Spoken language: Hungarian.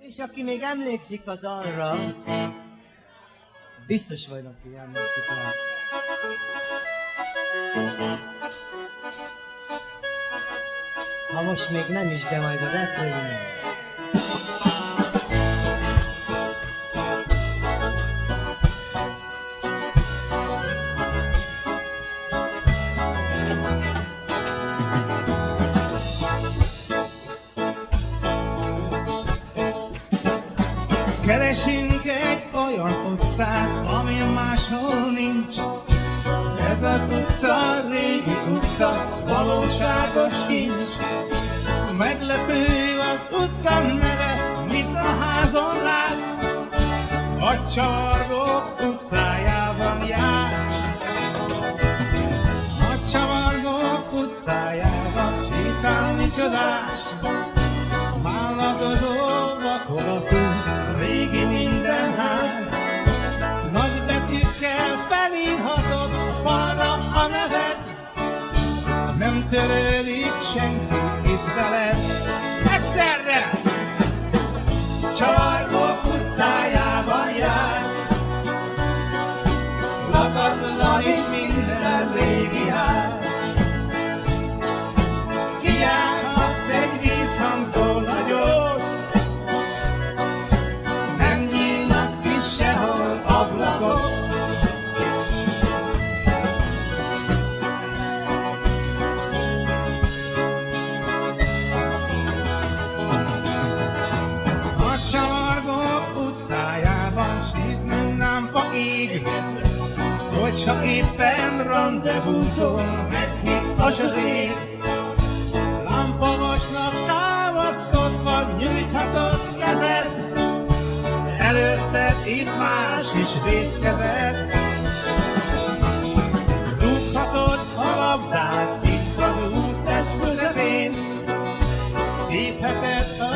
És aki még emlékszik a dalra, biztos vagyok, hogy emlékszik rá. Ha most még nem is, de majd a refrén. Keresünk egy olyan utcát, ami máshol nincs. Ez az utca, régi utca, valóságos kincs. Meglepő az utca neve, mit a házon látsz? A Csavargók utcájában jársz. A Csavargók utcájában sétálni csodás. Málladozó vakolatú régi minden ház. Nagy betűkkel felírhatod falra a nevet. Nem törődik senki itt veled. Egyszerre! Csavargók utcájában jársz. Lakatlan itt minden régi ház. Kijárhatsz egy vízhangzó nagyot. Nem nyílnak ki sehol ablakok. A Csavargók utcájában süt lámpa ég. Hogyha éppen randevúzol, meghív a sötét. Lámpavasnak támaszkodva nyújthatod kezed. Előtted itt más is vészkezed. Dughatod a labdát itt az úttest közepén. Hívheted a